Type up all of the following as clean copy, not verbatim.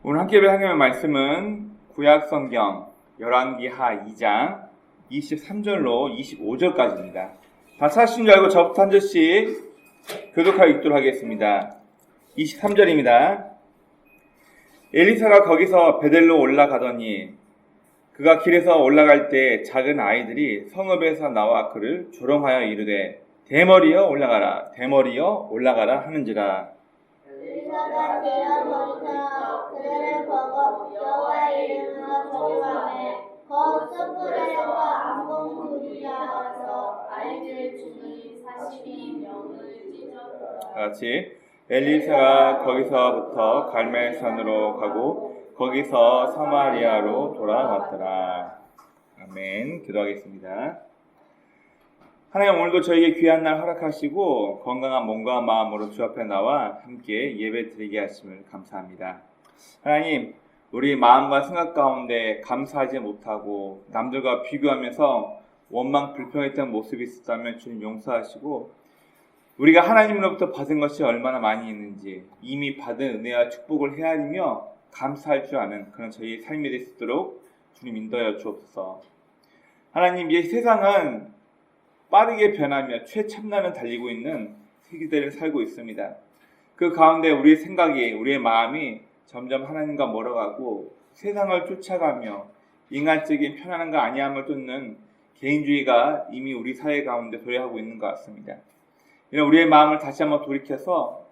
오늘 함께 볼 하나님의 말씀은 구약성경 열왕기하 2장 23절로 25절까지입니다. 다 찾으신 줄 알고 저부터 한 절씩 교독하여 읽도록 하겠습니다. 23절입니다. 엘리사가 거기서 베델로 올라가더니 그가 길에서 올라갈 때 작은 아이들이 성읍에서 나와 그를 조롱하여 이르되 대머리여 올라가라 대머리여 올라가라 하는지라. 엘리사가 되어버리서 그들을 보고 여호와의 이름으로 저주하매 곧 숯불에서 안봉 둘이 나와서 아이들 중에 42명을 찢었더라. 같이 엘리사가 거기서부터 갈멜산으로 가고 거기서 사마리아로 돌아왔더라. 아멘. 기도하겠습니다. 하나님, 오늘도 저에게 귀한 날 허락하시고 건강한 몸과 마음으로 주 앞에 나와 함께 예배 드리게 하심을 감사합니다. 하나님, 우리 마음과 생각 가운데 감사하지 못하고 남들과 비교하면서 원망 불평했던 모습이 있었다면 주님 용서하시고, 우리가 하나님으로부터 받은 것이 얼마나 많이 있는지 이미 받은 은혜와 축복을 헤아리며 감사할 줄 아는 그런 저희의 삶이 될 수 있도록 주님 인도하여 주옵소서. 하나님, 이 세상은 빠르게 변하며 최첨단을 달리고 있는 세기대를 살고 있습니다. 그 가운데 우리의 생각이, 우리의 마음이 점점 하나님과 멀어가고 세상을 쫓아가며 인간적인 편안함과 안위함을 쫓는 개인주의가 이미 우리 사회 가운데 도래하고 있는 것 같습니다. 이런 우리의 마음을 다시 한번 돌이켜서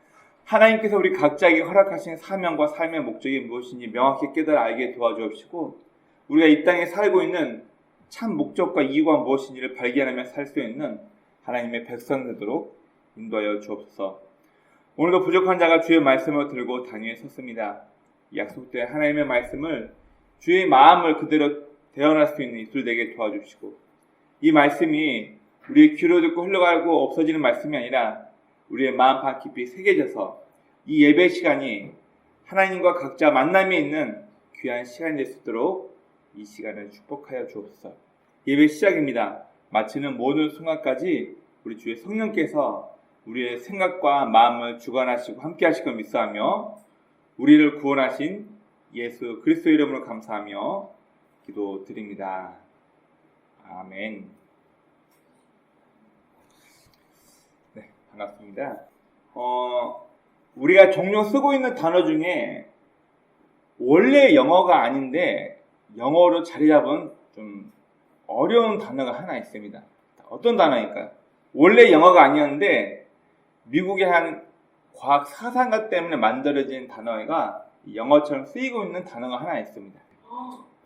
하나님께서 우리 각자에게 허락하신 사명과 삶의 목적이 무엇인지 명확히 깨달아 알게 도와주옵시고, 우리가 이 땅에 살고 있는 참 목적과 이유가 무엇인지를 발견하며 살 수 있는 하나님의 백성 되도록 인도하여 주옵소서. 오늘도 부족한 자가 주의 말씀을 들고 단위에 섰습니다. 약속된 하나님의 말씀을 주의 마음을 그대로 대언할 수 있는 입술 되게 도와주시고, 이 말씀이 우리의 귀로 듣고 흘러가고 없어지는 말씀이 아니라 우리의 마음판 깊이 새겨져서 이 예배 시간이 하나님과 각자 만남이 있는 귀한 시간이 될 수 있도록 이 시간을 축복하여 주옵소서. 예배 시작입니다. 마치는 모든 순간까지 우리 주의 성령께서 우리의 생각과 마음을 주관하시고 함께 하실 걸 믿사하며 우리를 구원하신 예수 그리스도 이름으로 감사하며 기도드립니다. 아멘. 네, 반갑습니다. 우리가 종종 쓰고 있는 단어 중에 원래 영어가 아닌데 영어로 자리 잡은 좀 어려운 단어가 하나 있습니다. 어떤 단어일까요? 원래 영어가 아니었는데 미국의 한 과학 사상가 때문에 만들어진 단어가 영어처럼 쓰이고 있는 단어가 하나 있습니다.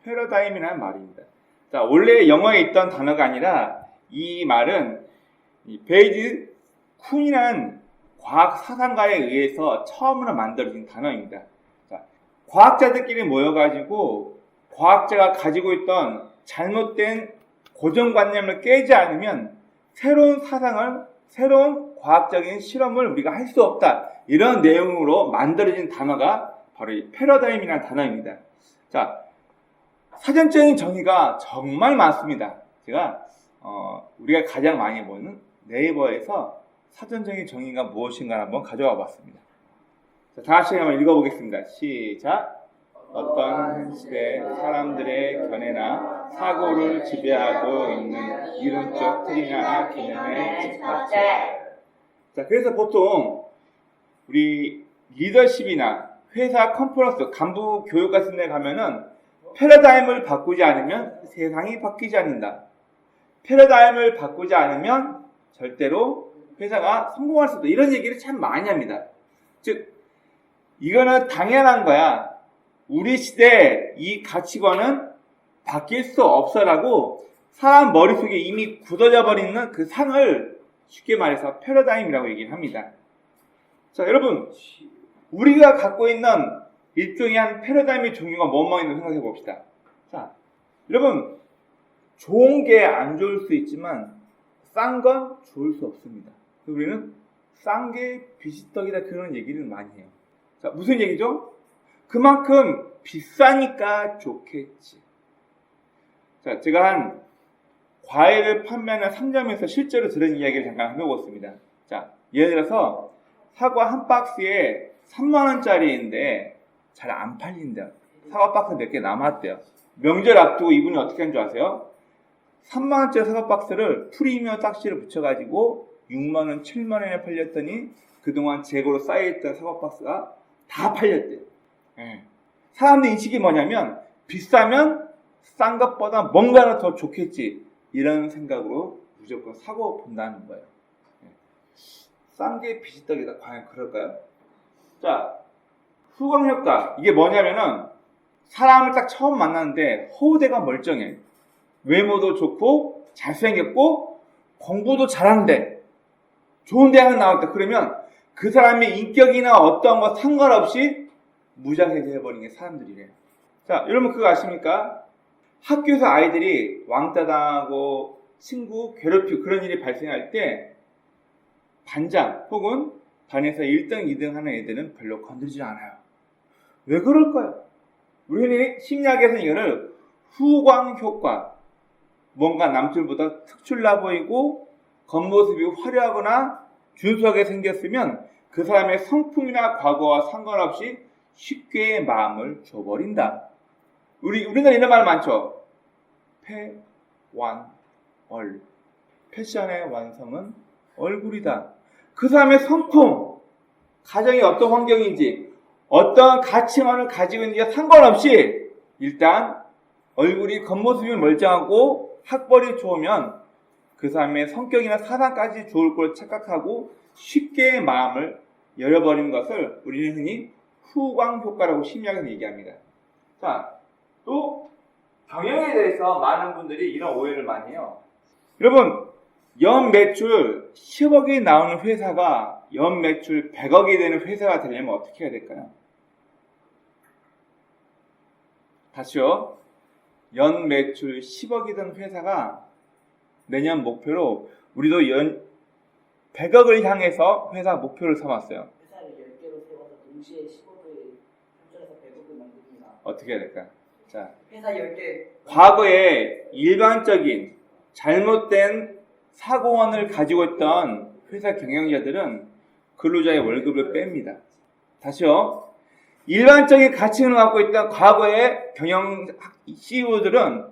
패러다임이라는 말입니다. 자, 원래 영어에 있던 단어가 아니라 이 말은 베이지 쿤이라는 과학 사상가에 의해서 처음으로 만들어진 단어입니다. 자, 과학자들끼리 모여가지고 과학자가 가지고 있던 잘못된 고정관념을 깨지 않으면 새로운 사상을, 새로운 과학적인 실험을 우리가 할 수 없다. 이런 내용으로 만들어진 단어가 바로 이 패러다임이라는 단어입니다. 자, 사전적인 정의가 정말 많습니다. 제가 우리가 가장 많이 보는 네이버에서 사전적인 정의가 무엇인가 한번 가져와 봤습니다. 자, 다 같이 한번 읽어보겠습니다. 시작. 어떤 시대 사람들의 견해나 사고를 지배하고 있는 이론적 틀이나 개념에 집합체. 자, 그래서 보통 우리 리더십이나 회사 컨퍼런스, 간부 교육 같은 데 가면은 패러다임을 바꾸지 않으면 세상이 바뀌지 않는다. 패러다임을 바꾸지 않으면 절대로 회사가 성공할 수 없다. 이런 얘기를 참 많이 합니다. 즉, 이거는 당연한 거야. 우리 시대에 이 가치관은 바뀔 수 없어라고 사람 머릿속에 이미 굳어져 버리는 그 상을 쉽게 말해서 패러다임이라고 얘기를 합니다. 자, 여러분, 우리가 갖고 있는 일종의 한 패러다임의 종류가 뭐뭐 있는지 생각해 봅시다. 자, 여러분, 좋은 게 안 좋을 수 있지만 싼 건 좋을 수 없습니다. 우리는 싼 게 비지떡이다 그런 얘기를 많이 해요. 자, 무슨 얘기죠? 그만큼 비싸니까 좋겠지. 자, 제가 한 과일을 판매하는 상점에서 실제로 들은 이야기를 잠깐 해보겠습니다. 자, 예를 들어서 사과 한 박스에 3만원짜리인데 잘 안 팔린다. 사과 박스 몇 개 남았대요. 명절 앞두고 이분이 어떻게 한 줄 아세요? 3만원짜리 사과 박스를 프리미엄 딱지를 붙여가지고 6만원, 7만원에 팔렸더니 그동안 재고로 쌓여있던 사과 박스가 다 팔렸대요. 예. 사람들 인식이 뭐냐면 비싸면 싼 것보다 뭔가는 더 좋겠지, 이런 생각으로 무조건 사고 본다는 거예요. 예. 싼 게 비지떡이다. 과연 그럴까요? 자, 후광효과, 이게 뭐냐면은 사람을 딱 처음 만났는데 허우대가 멀쩡해. 외모도 좋고 잘생겼고 공부도 잘하는데 좋은 대학을 나왔다. 그러면 그 사람의 인격이나 어떤 거 상관없이 무장해제 해버리는 게 사람들이래요. 자, 여러분 그거 아십니까? 학교에서 아이들이 왕따 당하고 친구 괴롭히고 그런 일이 발생할 때 반장 혹은 반에서 1등, 2등 하는 애들은 별로 건드리지 않아요. 왜 그럴까요? 우리 흔히 심리학에서는 이거를 후광효과, 뭔가 남들보다 특출나 보이고 겉모습이 화려하거나 준수하게 생겼으면 그 사람의 성품이나 과거와 상관없이 쉽게 마음을 줘버린다. 우리는 이런 말 많죠. 패완얼. 패션의 완성은 얼굴이다. 그 사람의 성품, 가정이 어떤 환경인지, 어떤 가치관을 가지고 있는지 상관없이 일단 얼굴이 겉모습이 멀쩡하고 학벌이 좋으면 그 사람의 성격이나 사상까지 좋을 걸 착각하고 쉽게 마음을 열어버리는 것을 우리는 흔히 후광효과라고 심리학에서 얘기합니다. 자, 또 경영에 대해서 많은 분들이 이런 오해를 많이 해요. 여러분, 연 매출 10억이 나오는 회사가 연 매출 100억이 되는 회사가 되려면 어떻게 해야 될까요? 다시요. 연 매출 10억이던 회사가 내년 목표로 우리도 연 100억을 향해서 회사 목표를 삼았어요. 회사를 10개로 세워서 동시에 10억을 설정해서 100억을 만듭니다. 어떻게 해야 될까요? 자, 회사 10개. 과거에 일반적인 잘못된 사고원을 가지고 있던 회사 경영자들은 근로자의 월급을 뺍니다. 다시요. 일반적인 가치관을 갖고 있던 과거의 경영 CEO들은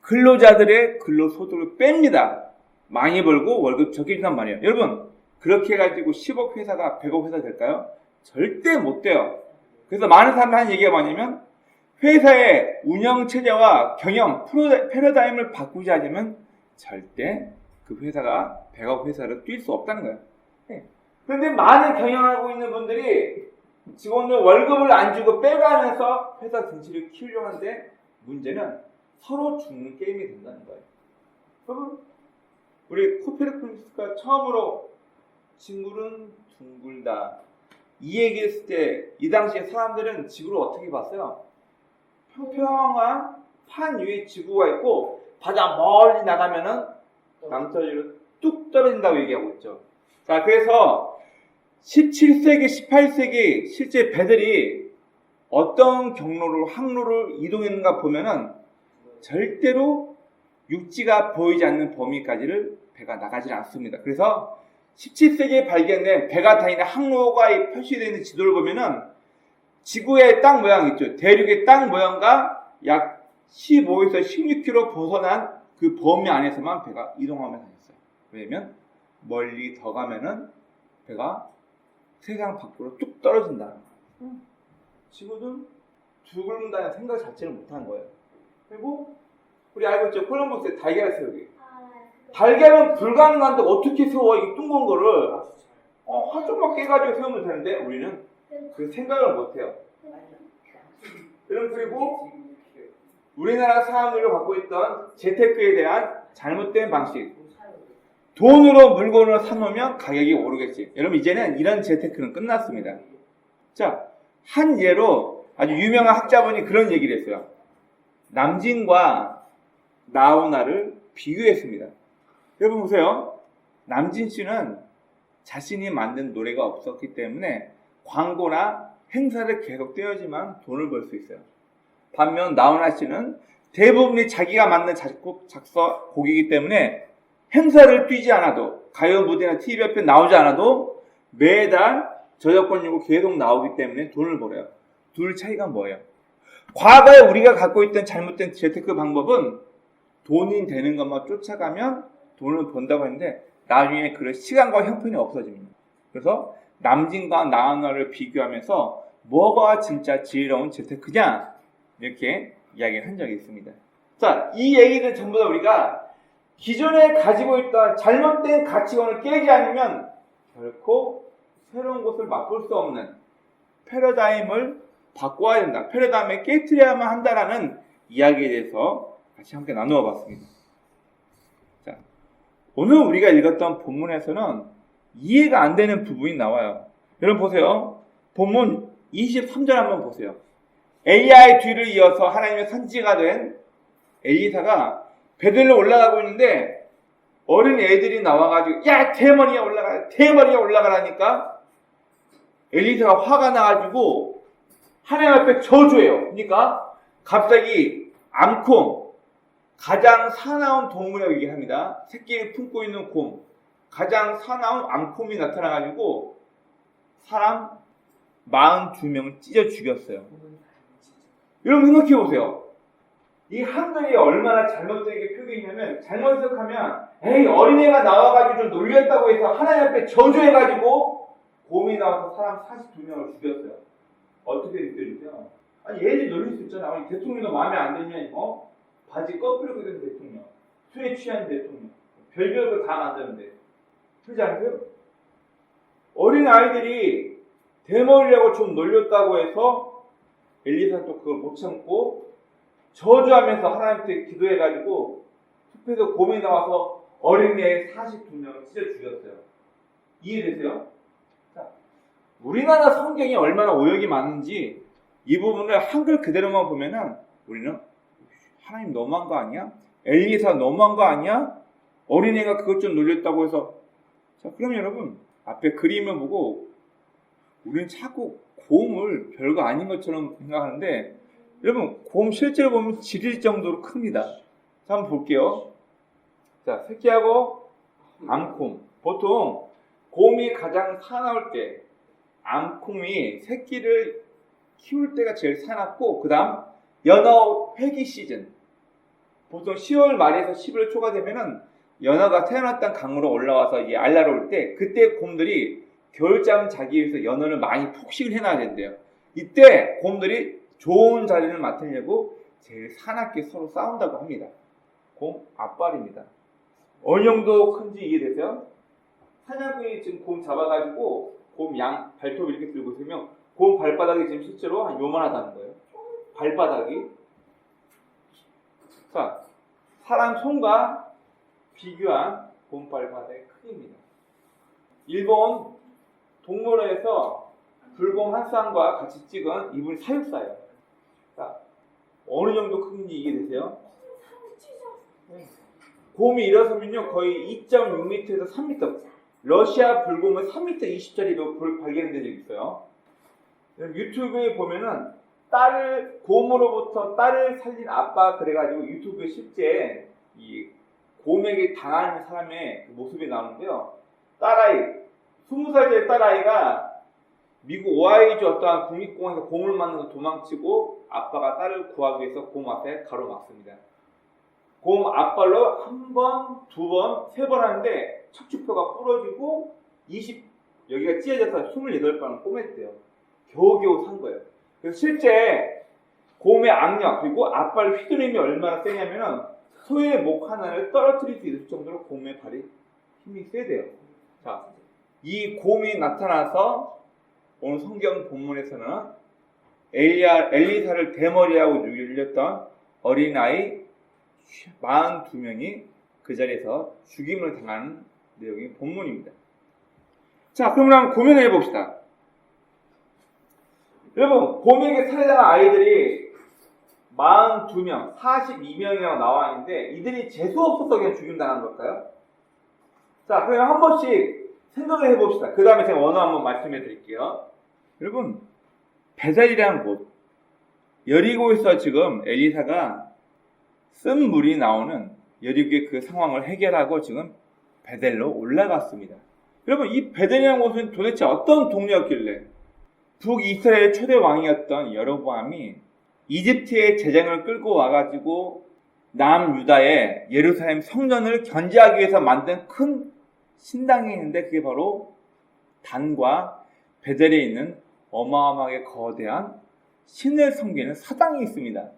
근로자들의 근로소득을 뺍니다. 많이 벌고 월급 적게 준단 말이에요. 여러분, 그렇게 해가지고 10억 회사가 100억 회사 될까요? 절대 못 돼요. 그래서 많은 사람들이 하는 얘기가 뭐냐면 회사의 운영체제와 경영 패러다임을 바꾸지 않으면 절대 그 회사가 100억 회사로 뛸 수 없다는 거예요. 그런데 많은 경영하고 있는 분들이 직원들 월급을 안 주고 빼가면서 회사 등치를 키우려고 하는데 문제는 서로 죽는 게임이 된다는 거예요. 여러분, 우리 코페르쿠스가 처음으로 지구는 둥글다 이 얘기했을 때 이 당시에 사람들은 지구를 어떻게 봤어요? 평평한 판 위에 지구가 있고 바다 멀리 나가면은 낭떠러지로 뚝 떨어진다고 얘기하고 있죠. 자, 그래서 17세기, 18세기 실제 배들이 어떤 경로를, 항로를 이동했는가 보면은 절대로 육지가 보이지 않는 범위까지를 배가 나가지 않습니다. 그래서 17세기에 발견된 배가 다니는 항로가 표시되어 있는 지도를 보면은 지구의 땅 모양 있죠. 대륙의 땅 모양과 약 15에서 16km 벗어난 그 범위 안에서만 배가 이동하며 다녔어요. 왜냐면 멀리 더 가면은 배가 세상 밖으로 뚝 떨어진다. 지구는 죽는다는 생각 자체를 못한 거예요. 그리고 우리 알고 있죠? 콜럼버스의 달걀 세우기. 달걀은 불가능한데 어떻게 세워? 이 둥근 거를 화쪽만 깨가지고 세우면 되는데 우리는 그 생각을 못해요. 그리고 우리나라 사람들이 갖고 있던 재테크에 대한 잘못된 방식. 돈으로 물건을 사놓으면 가격이 오르겠지. 여러분, 이제는 이런 재테크는 끝났습니다. 자, 한 예로 아주 유명한 학자분이 그런 얘기를 했어요. 남진과 나훈아를 비교했습니다. 여러분 보세요. 남진 씨는 자신이 만든 노래가 없었기 때문에 광고나 행사를 계속 떼어야지만 돈을 벌 수 있어요. 반면 나훈아 씨는 대부분이 자기가 만든 작곡, 작사, 곡이기 때문에 행사를 뛰지 않아도 가요 무대나 TV 앞에 나오지 않아도 매달 저작권료가 계속 나오기 때문에 돈을 벌어요. 둘 차이가 뭐예요? 과거에 우리가 갖고 있던 잘못된 재테크 방법은 돈이 되는 것만 쫓아가면 돈을 번다고 했는데 나중에 그런 시간과 형편이 없어집니다. 그래서 남진과 나은화를 비교하면서 뭐가 진짜 지혜로운 재테크냐 이렇게 이야기를 한 적이 있습니다. 자, 이 얘기는 전부 다 우리가 기존에 가지고 있던 잘못된 가치관을 깨지 않으면 결코 새로운 것을 맛볼 수 없는 패러다임을 바꿔야 된다. 패러다임을 깨트려야만 한다라는 이야기에 대해서 같이 함께 나누어 봤습니다. 자, 오늘 우리가 읽었던 본문에서는 이해가 안 되는 부분이 나와요. 여러분 보세요. 본문 23절 한번 보세요. 엘리야의 뒤를 이어서 하나님의 선지자가 된 엘리사가 베들로 올라가고 있는데 어린 애들이 나와가지고 야 대머리야 올라가 대머리야 올라가라니까 엘리사가 화가 나가지고 하나님 앞에 저주해요. 그러니까 갑자기 암콤 가장 사나운 동물이라고 얘기합니다. 새끼를 품고 있는 곰 가장 사나운 암콤이 나타나가지고 사람 42명을 찢어 죽였어요. 여러분 생각해보세요. 이 한글이 얼마나 잘못되게 표기했냐면 잘못 해석하면 에이 어린애가 나와가지고 좀 놀렸다고 해서 하나님 앞에 저주해가지고 곰이 나와서 사람 42명을 죽였어요. 어떻게 느껴지세요? 아니 얘들이 놀릴 수 있잖아. 아니, 대통령도 마음에 안 들면 바지 거꾸로 입은 대통령 술에 취한 대통령 별별 거 다 만드는데 그렇지 않으세요? 어린 아이들이 대머리라고 좀 놀렸다고 해서 엘리사는 또 그걸 못 참고 저주하면서 하나님께 기도해가지고 숲에서 곰이 나와서 어린애 42명을 찢어 죽였어요. 이해되세요? 자, 우리나라 성경이 얼마나 오역이 많은지 이 부분을 한글 그대로만 보면은 우리는 하나님 너무한 거 아니야? 엘리사 너무한 거 아니야? 어린애가 그것 좀 놀렸다고 해서 자, 그럼 여러분 앞에 그림을 보고 우리는 자꾸 곰을 별거 아닌 것처럼 생각하는데 여러분 곰 실제로 보면 지릴 정도로 큽니다. 자, 한번 볼게요. 자, 새끼하고 암콤. 보통 곰이 가장 사나울 때 암콤이 새끼를 키울 때가 제일 사납고 그 다음 연어 회기 시즌 보통 10월 말에서 11월 초가 되면은 연어가 태어났던 강으로 올라와서 이 알라로 올 때 그때 곰들이 겨울잠 자기 위해서 연어를 많이 폭식을 해놔야 된대요. 이때 곰들이 좋은 자리를 맡으려고 제일 사납게 서로 싸운다고 합니다. 곰 앞발입니다. 어느 정도 큰지 이해되세요? 사냥꾼이 지금 곰 잡아가지고 곰 양 발톱 이렇게 들고 있으면 곰 발바닥이 지금 실제로 한 요만하다는 거예요. 발바닥이. 자, 사람 손과 비교한 곰 발바닥의 크기입니다. 일본 동물원에서 불곰 한 쌍과 같이 찍은 이분이 사육사예요. 자, 어느 정도 크긴지 이해되세요? 곰이 일어서면요 거의 2.6m에서 3m. 러시아 불곰은 3m 20짜리도 발견된 적이 있어요. 유튜브에 보면은 곰으로부터 딸을 살린 아빠 그래가지고 유튜브에 실제 이 곰에게 당하는 사람의 모습이 나오는데요. 딸아이 20살짜리 딸아이가 미국 오하이주 어떠한 국립공원에서 곰을 만나서 도망치고 아빠가 딸을 구하기 위해서 곰 앞에 가로막습니다. 곰 앞발로 한 번, 두 번, 세 번 하는데 척추표가 부러지고 여기가 찢어져서 28번을 꼬맸대요. 겨우겨우 산 거예요. 그래서 실제 곰의 악력 그리고 앞발 휘두름이 얼마나 세냐면은 소의 목 하나를 떨어뜨릴 수 있을 정도로 곰의 발이 힘이 세대요. 자, 이 곰이 나타나서 오늘 성경 본문에서는 엘리사를 대머리하고 눌렸던 어린아이 42명이 그 자리에서 죽임을 당하는 내용이 본문입니다. 자, 그럼 한번 고민을 해봅시다. 여러분, 곰에게 살해당한 아이들이 42명, 42명이라고 나와 있는데 이들이 재수 없어서 그냥 죽임당한 걸까요? 자, 그럼 한 번씩 생각을 해봅시다. 그 다음에 제가 원어 한번 말씀해 드릴게요. 여러분, 베델이라는 곳, 여리고에서 지금 엘리사가 쓴 물이 나오는 여리고의 그 상황을 해결하고 지금 베델로 올라갔습니다. 여러분, 이 베델이라는 곳은 도대체 어떤 동네였길래 북이스라엘 초대 왕이었던 여로보암이 이집트의 재정을 끌고 와가지고 남유다의 예루살렘 성전을 견제하기 위해서 만든 큰 신당이 있는데 그게 바로 단과 베델에 있는 어마어마하게 거대한 신을 섬기는 사당이 있습니다.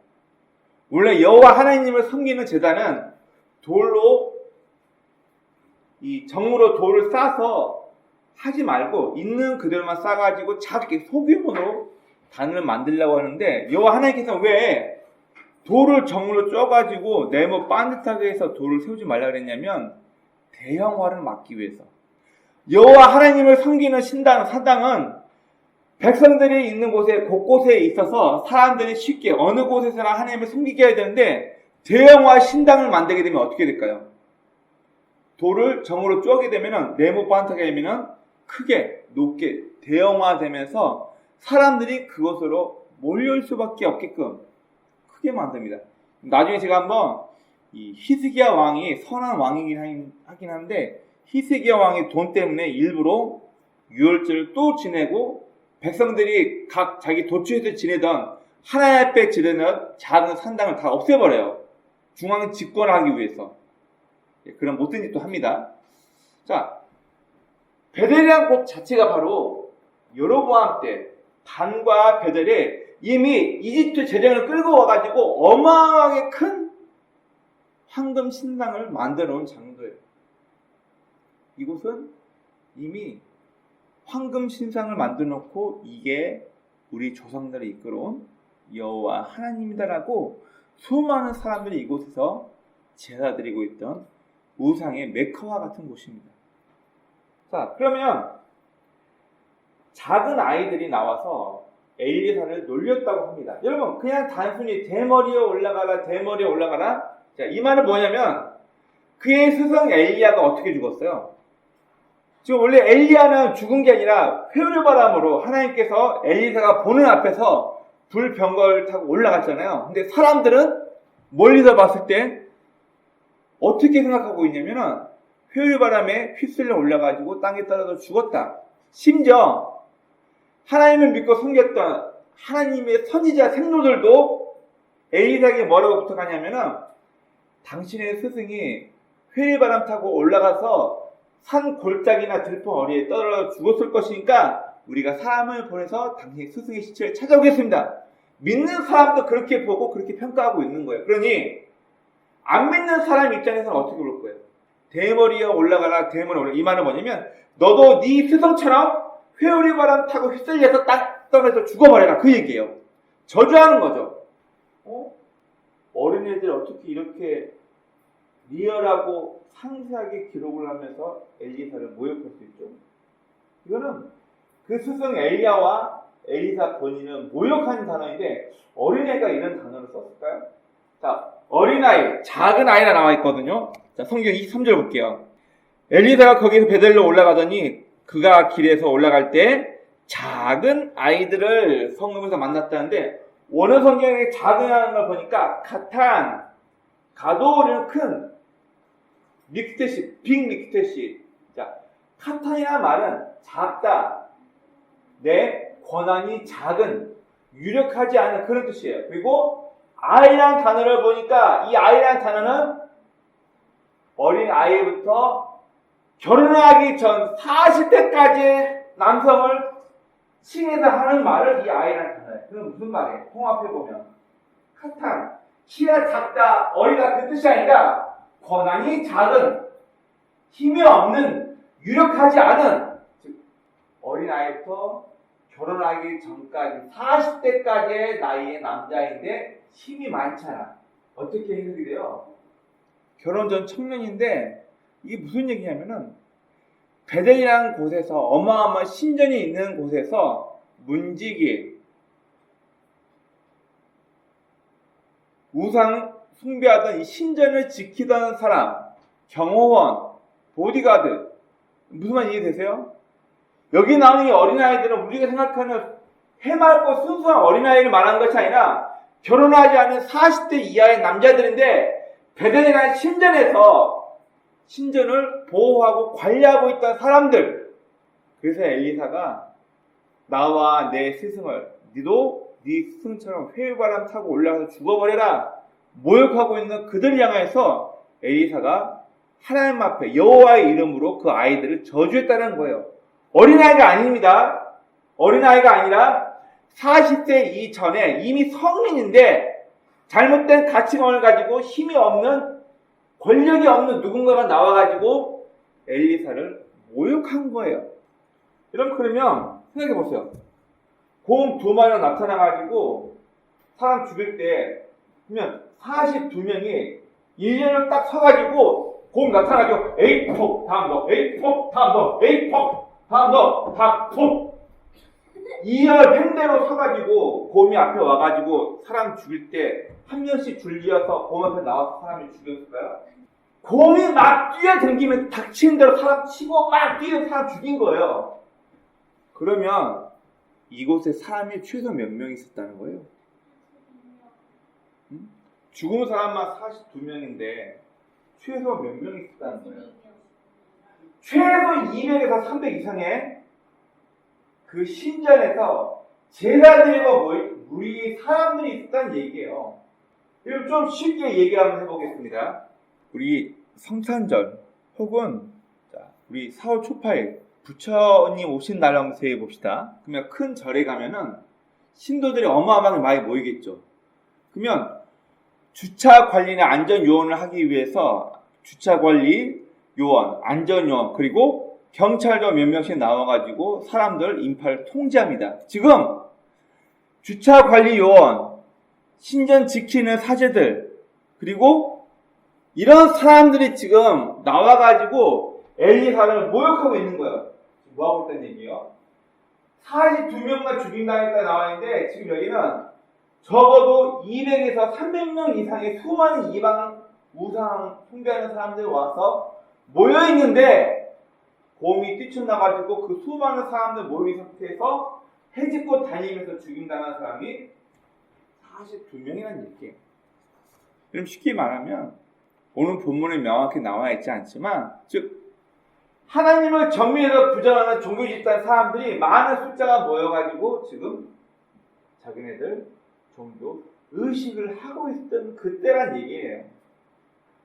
원래 여호와 하나님을 섬기는 제단은 돌로 이 정으로 돌을 싸서 하지 말고 있는 그대로만 싸가지고 작게 소규모로 단을 만들려고 하는데 여호와 하나님께서 왜 돌을 정으로 쪄가지고 네모 반듯하게 해서 돌을 세우지 말라 그랬냐면 대형화를 막기 위해서. 여호와 하나님을 섬기는 신당 사당은 백성들이 있는 곳에 곳곳에 있어서 사람들이 쉽게 어느 곳에서나 하나님을 섬기게 해야 되는데 대형화 신당을 만들게 되면 어떻게 될까요? 돌을 정으로 쪼게 되면 네모 반듯하게 되면 크게 높게 대형화되면서 사람들이 그곳으로 몰려올 수밖에 없게끔 크게 만듭니다. 나중에 제가 한번 이 히스기야 왕이 선한 왕이긴 하긴 한데 히스기야 왕이 돈 때문에 일부러 유월절을 또 지내고 백성들이 각 자기 도처에서 지내던 하나님 앞에 지르는 작은 산당을 다 없애버려요. 중앙 집권하기 위해서. 그런 못된 짓도 합니다. 자, 베델이라는 곳 자체가 바로 여로보암 때 단과 베델에 이미 이집트 재정을 끌고 와가지고 어마어마하게 큰 황금 신당을 만들어 놓은 장소예요. 이곳은 이미 황금 신상을 만들어 놓고 이게 우리 조상들이 이끌어온 여호와 하나님이다라고 수많은 사람들이 이곳에서 제사 드리고 있던 우상의 메카와 같은 곳입니다. 자, 그러면 작은 아이들이 나와서 엘리사를 놀렸다고 합니다. 여러분, 그냥 단순히 대머리에 올라가라. 자, 이 말은 뭐냐면 그의 스승 엘리야가 어떻게 죽었어요? 지금 원래 엘리야는 죽은 게 아니라 회오리바람으로 하나님께서 엘리사가 보는 앞에서 불병거를 타고 올라갔잖아요. 근데 사람들은 멀리서 봤을 때 어떻게 생각하고 있냐면은 회오리바람에 휩쓸려 올라가지고 땅에 떨어져 죽었다. 심지어 하나님을 믿고 섬겼던 하나님의 선지자 생로들도 엘리사에게 뭐라고 부탁하냐면은 당신의 스승이 회오리바람 타고 올라가서 산 골짜기나 들판 어리에 떨어져 죽었을 것이니까 우리가 사람을 보내서 당신의 스승의 시체를 찾아오겠습니다. 믿는 사람도 그렇게 보고 그렇게 평가하고 있는 거예요. 그러니 안 믿는 사람 입장에서는 어떻게 볼 거예요? 대머리에 올라가라. 이 말은 뭐냐면 너도 네 스승처럼 회오리바람 타고 휩쓸려서 땅 떨어져 죽어버려라. 그 얘기예요. 저주하는 거죠. 어린애들 어떻게 이렇게 리얼하고 상세하게 기록을 하면서 엘리사를 모욕할 수 있죠? 이거는 그 스승 엘리야와 엘리사 본인은 모욕하는 단어인데 어린애가 이런 단어를 썼을까요? 자, 어린아이, 작은 아이라 나와 있거든요. 자, 성경 23절 볼게요. 엘리사가 거기서 베델로 올라가더니 그가 길에서 올라갈 때 작은 아이들을 성읍에서 만났다는데 원어 성경에 작은 걸 보니까 카탄, 가도는 큰, 믹스테시, 빅 믹스테시. 자, 카탄이라는 말은 작다, 내 권한이 작은, 유력하지 않은 그런 뜻이에요. 그리고 아이라는 단어를 보니까 이 아이라는 단어는 어린 아이부터 결혼하기 전 40대까지 남성을 칭해서 하는 말을 이 아이라는 단어예요. 그럼 무슨 말이에요? 통합해보면 카탄, 키가 작다, 어리다 그 뜻이 아니라 권한이 작은, 힘이 없는, 유력하지 않은, 즉 어린 아이부터 결혼하기 전까지 40대까지의 나이의 남자인데 힘이 많잖아. 어떻게 해석이 돼요? 결혼 전 청년인데 이게 무슨 얘기냐면은 베델이라는 곳에서 어마어마한 신전이 있는 곳에서 문지기, 우상 숭배하던 이 신전을 지키던 사람, 경호원, 보디가드, 무슨 말 이해되세요? 여기 나오는 이 어린아이들은 우리가 생각하는 해맑고 순수한 어린아이를 말하는 것이 아니라 결혼하지 않은 40대 이하의 남자들인데 베델이라는 신전에서 신전을 보호하고 관리하고 있던 사람들. 그래서 엘리사가 나와 내 스승을 너도 네 스승처럼 회유바람 타고 올라가서 죽어버려라 모욕하고 있는 그들 향해서 엘리사가 하나님 앞에 여호와의 이름으로 그 아이들을 저주했다는 거예요. 어린아이가 아닙니다. 어린아이가 아니라 40세 이전에 이미 성인인데 잘못된 가치관을 가지고 힘이 없는 권력이 없는 누군가가 나와가지고 엘리사를 모욕한 거예요. 여러분 그러면 생각해 보세요. 곰 2마리가 나타나가지고 사람 죽일 때 그러면 42명이 1년을 딱 서가지고 곰 나타나가지고 에이 폭 다음 너 에이 폭 다음 너 에이 폭 다음 너 다 푹 2열 팽대로 서가지고 곰이 앞에 와가지고 사람 죽일 때 한 명씩 줄지어서 곰 앞에 나와서 사람을 죽였을까요? 곰이 막 뛰어댕기면서 닥치는 대로 사람 치고 막 뛰어서 사람 죽인 거예요. 그러면 이곳에 사람이 최소 몇 명 있었다는 거예요? 죽은 사람만 42명인데 최소 몇 명 있었다는 거예요? 최소 200에서 300 이상의 그 신전에서 제사드리고 우리 사람들이 있었다는 얘기예요. 이걸 좀 쉽게 얘기 한번 해보겠습니다. 우리 성탄절 혹은 우리 4월 초파일 부처님 오신 날 한번 생각해 봅시다. 그러면 큰 절에 가면은 신도들이 어마어마하게 많이 모이겠죠. 그러면 주차 관리나 안전 요원을 하기 위해서 주차 관리 요원, 안전 요원 그리고 경찰도 몇 명씩 나와가지고 사람들 인파를 통제합니다. 지금 주차 관리 요원, 신전 지키는 사제들 그리고 이런 사람들이 지금 나와가지고 엘리사를 모욕하고 있는 거예요. 뭐하고 있다는 얘기예요? 42명만 죽인다니까 나와있는데 지금 여기는 적어도 200에서 300명 이상의 수많은 이방 우상 숭배하는 사람들이 와서 모여있는데 곰이 뛰쳐나가지고 그 수많은 사람들 모인 상태에서 해집고 다니면서 죽인다는 사람이 42명이라는 얘기예요. 그럼 쉽게 말하면 오늘 본문에 명확히 나와 있지 않지만 즉 하나님을 정면에서 부정하는 종교 집단 사람들이 많은 숫자가 모여가지고 지금 자기네들 종교 의식을 하고 있던 그때란 얘기예요.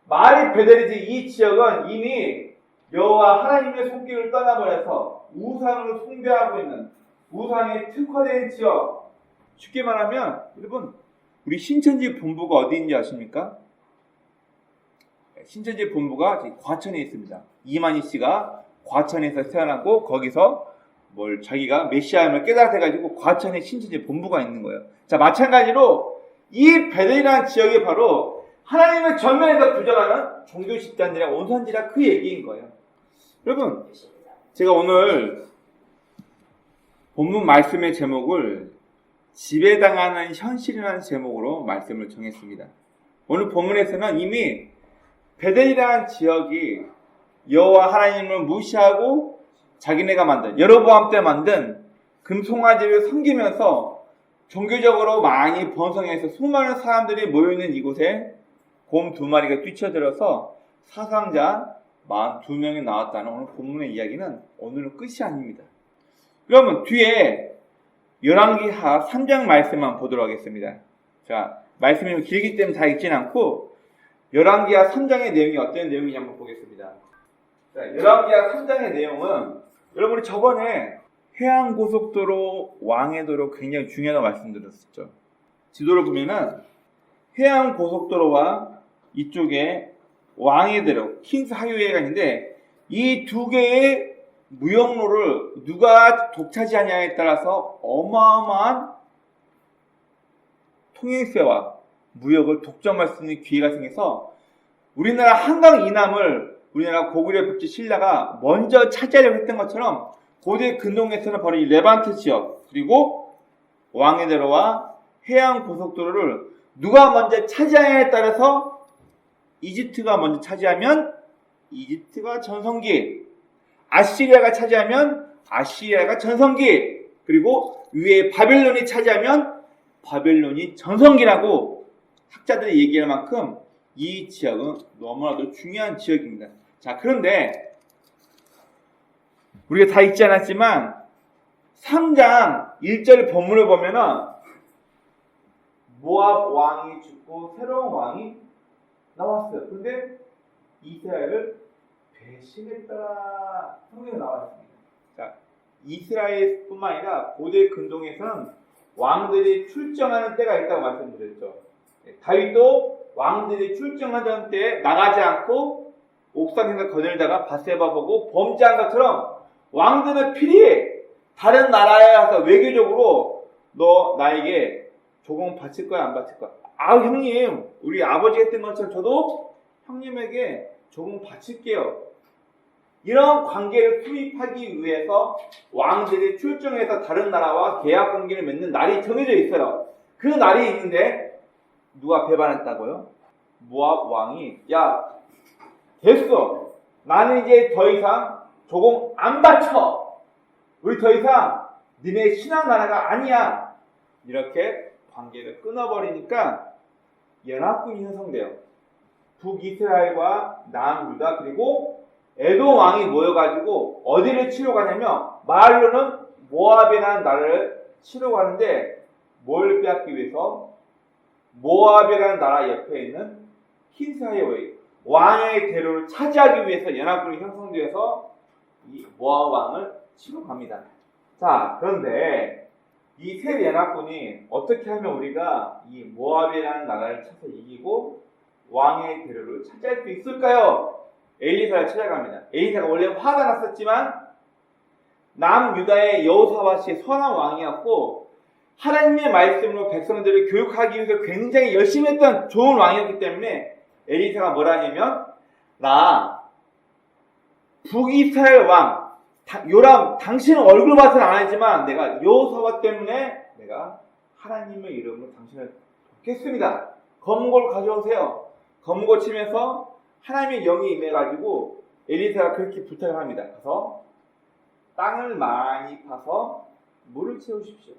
말이 베델이지 이 지역은 이미 여호와 하나님의 손길을 떠나버려서 우상을 숭배하고 있는 우상에 특화된 지역. 쉽게 말하면 여러분 우리 신천지 본부가 어디 있는지 아십니까? 신천지 본부가 과천에 있습니다. 이만희 씨가 과천에서 태어나고 거기서 자기가 메시아임을 깨달아가지고 과천에 신천지 본부가 있는 거예요. 자, 마찬가지로 이 베델이라는 지역이 바로 하나님의 전면에서 부정하는 종교 집단들의 온산지라 그 얘기인 거예요. 여러분, 제가 오늘 본문 말씀의 제목을 지배당하는 현실이라는 제목으로 말씀을 정했습니다. 오늘 본문에서는 이미 베델이라는 지역이 여호와 하나님을 무시하고 자기네가 만든 여로보암 때 만든 금송아지를 섬기면서 종교적으로 많이 번성해서 수많은 사람들이 모여있는 이곳에 곰 2마리가 뛰쳐들어서 사상자 42명이 나왔다는 오늘 본문의 이야기는 오늘은 끝이 아닙니다. 그러면 뒤에 열왕기하 3장 말씀만 보도록 하겠습니다. 자, 말씀이 길기 때문에 다 읽진 않고 열왕기하 3장의 내용이 어떤 내용이냐 한번 보겠습니다. 자, 열왕기하 3장의 내용은 여러분이 저번에 해안고속도로 왕해도로 굉장히 중요하다고 말씀드렸었죠. 지도를 보면은 해안고속도로와 이쪽에 왕해도로 킹스 하이웨이가 있는데 이 두 개의 무역로를 누가 독차지하냐에 따라서 어마어마한 통행세와 무역을 독점할 수 있는 기회가 생겨서 우리나라 한강 이남을 우리나라 고구려 백제 신라가 먼저 차지하려고 했던 것처럼 고대 근동에서는 바로 이 레반트 지역 그리고 왕해도로와 해안고속도로를 누가 먼저 차지하냐에 따라서 이집트가 먼저 차지하면 이집트가 전성기, 아시리아가 차지하면 아시리아가 전성기, 그리고 위에 바벨론이 차지하면 바벨론이 전성기라고 학자들이 얘기할 만큼 이 지역은 너무나도 중요한 지역입니다. 자, 그런데 우리가 다 읽지 않았지만 3장 1절 본문을 보면은 모압 왕이 죽고 새로운 왕이 나왔어요. 근데 이스라엘을 배신했다. 성경에 나와 있습니다. 자, 이스라엘뿐만 아니라 고대 근동에서는 왕들이 출정하는 때가 있다고 말씀드렸죠. 다윗도 왕들이 출정하던 때에 나가지 않고 옥상에서 거닐다가 밧세바 보고 범죄한 것처럼 왕들은 필히 다른 나라에 가서 외교적으로 너 나에게 조공 바칠 거야 안 바칠 거야? 아 형님 우리 아버지가 했던 것처럼 저도 형님에게 조공 바칠게요. 이런 관계를 수립하기 위해서 왕들이 출정해서 다른 나라와 계약 관계를 맺는 날이 정해져 있어요. 그 날이 있는데 누가 배반했다고요? 모압 왕이 야 됐어. 나는 이제 더 이상 조공 안 바쳐. 우리 더 이상 니네 신앙 나라가 아니야. 이렇게 관계를 끊어버리니까 연합군이 형성돼요. 북이스라엘과 남유다 그리고 에돔 왕이 모여가지고 어디를 치러 가냐면 말로는 모압이라는 나라를 치러 가는데 뭘 빼앗기 위해서 모압이라는 나라 옆에 있는 흰사의 왕의 대로를 차지하기 위해서 연합군이 형성되어서 이 모압 왕을 치러 갑니다. 자, 그런데 이 세 연합군이 어떻게 하면 우리가 이 모압이라는 나라를 쳐서 이기고 왕의 대로를 차지할 수 있을까요? 엘리사를 찾아갑니다. 엘리사가 원래 화가 났었지만 남유다의 여호사밧이 선한 왕이었고 하나님의 말씀으로 백성들을 교육하기 위해서 굉장히 열심히 했던 좋은 왕이었기 때문에 엘리사가 뭐라 하냐면 나 북이스라엘 왕 요람 당신은 얼굴 봐서는 안 하지만 내가 여호사밧 때문에 내가 하나님의 이름으로 당신을 돕겠습니다. 검고를 가져오세요. 검고 치면서 하나님의 영이 임해가지고 엘리사가 그렇게 부탁을 합니다. 가서 땅을 많이 파서 물을 채우십시오.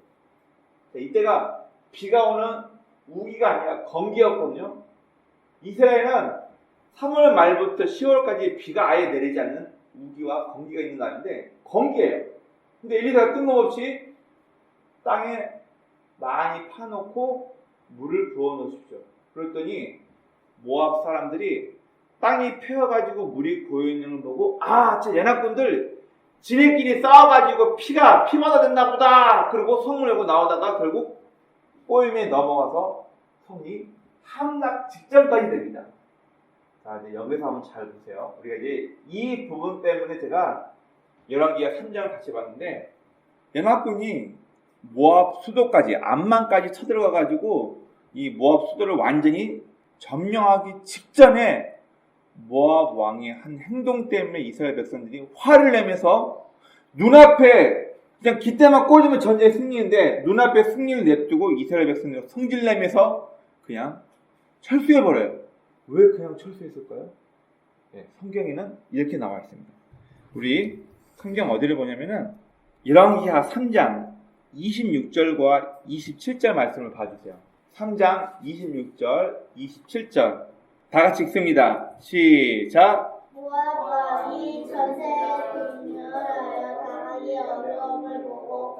이때가 비가 오는 우기가 아니라 건기였거든요. 이스라엘은 3월 말부터 10월까지 비가 아예 내리지 않는 우기와 건기가 있는 날인데 건기예요. 근데 엘리사가 뜬금없이 땅에 많이 파놓고 물을 부어 놓으십시오. 그랬더니 모압 사람들이 땅이 패여가지고 물이 고여있는 걸 보고 저 연합군들 지네끼리 싸워가지고 피마다 됐나 보다. 그리고 성을 내고 나오다가 결국 꼬임에 넘어가서 성이 함락 직전까지 됩니다. 자, 이제 여기서 한번 잘 보세요. 우리가 이제 이 부분 때문에 제가 열왕기하 3장을 같이 봤는데 연합군이 모압 수도까지 암만까지 쳐들어가가지고 이 모압 수도를 완전히 점령하기 직전에 모압 왕의 한 행동 때문에 이스라엘 백성들이 화를 내면서 눈앞에 그냥 기대만 꽂으면 전쟁에 승리인데 눈앞에 승리를 냅두고 이스라엘 백성들이 성질내면서 그냥 철수해버려요. 왜 그냥 철수했을까요? 네, 성경에는 이렇게 나와 있습니다. 우리 성경 어디를 보냐면은 열왕기하 3장 26절과 27절 말씀을 봐주세요. 3장 26절, 27절 다 같이 읽습니다. 시작. 모압 왕이 전세에 분열하여 당하기 어려움을 보고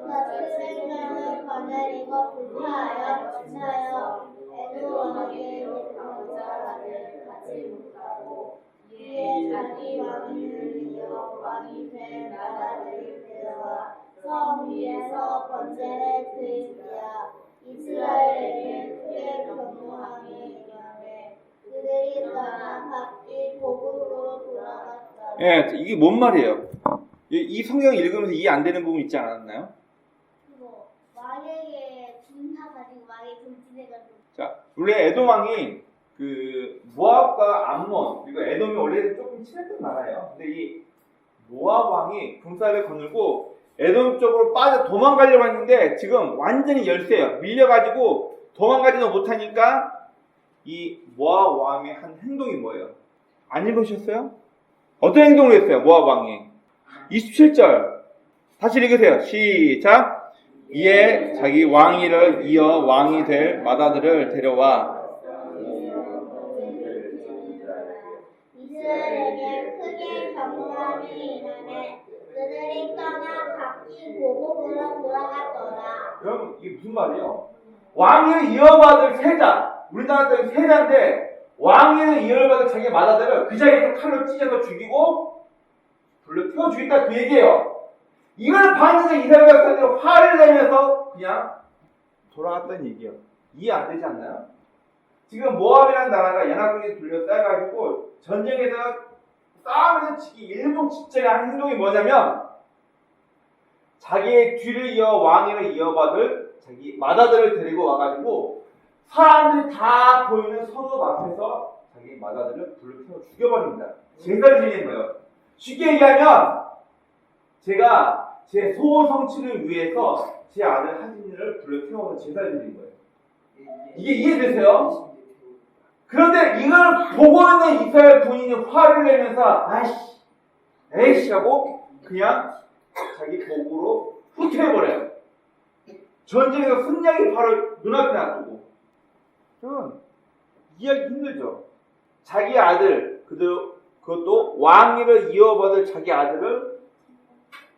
8,900명을 거느리고 불파하여 진하여 에돔 왕에게 병자를 갖지 못하고 이에 자기 왕위를 이어 왕이 된 나라들이 되어와 성 위에서 번제를 드리자 이스라엘에게 크게 경고함이 임하매 그들이 떠나 각기 고국으로 돌아갔다. 예, 이게 뭔 말이에요? 이 성경 읽으면서 이해 안 되는 부분 있지 않았나요? 왕에게 군사 가지고 왕이 돌진해가지고. 자, 원래 에돔 왕이 그 모압과 암몬 그리고 에돔이 원래 조금 친했던 나라예요. 근데 이 모압 왕이 군사를 거느리고 에돔 쪽으로 빠져 도망가려고 했는데 지금 완전히 열세요. 밀려가지고 도망가지도 못하니까 이 모압 왕의 한 행동이 뭐예요? 안 읽으셨어요? 어떤 행동을 했어요? 모압 왕이 27절 다시 읽으세요. 시작. 이에 자기 왕위를 이어 왕이 될 맏아들을 데려와 이스라엘에게 크게 경고함이 임하매 그들이 떠나 각기 고국으로 돌아갔더라. 그럼 이게 무슨 말이에요? 왕위를 이어받을 세자, 우리나라 때는 세자인데 왕위를 이어받을 자기 맏아들을 그 자리에서 칼로 찢어서 죽이고 불러 태워 죽였다 그 얘기예요. 이걸 반드시 이스라엘 백성들이 화를 내면서 그냥 돌아갔다는 얘기예요. 이해 안 되지 않나요? 지금 모압이라는 나라가 연합군에 둘러싸여가지고 전쟁에서 싸우면서 지기 일본 직전에 한 행동이 뭐냐면 자기의 뒤를 이어 왕위를 이어받을 자기 맏아들을 데리고 와가지고 사람들이 다 보이는 성읍 앞에서 자기 맏아들을 불러 태워 죽여버립니다. 제사를 지내는 거예요. 쉽게 얘기하면 제가 제 소원 성취를 위해서 제 아들 하진이를 불러 태워서 제사를 드린 거예요. 이게 이해되세요? 그런데 이걸 보고 있는 이스라엘 군인이 화를 내면서 아이씨 에이씨 하고 그냥 자기 복으로 후퇴해버려요. 전쟁에서 승리하기 바로 눈앞에 놔두고. 그럼 이해하기 힘들죠. 자기 아들 그것도 왕위를 이어받을 자기 아들을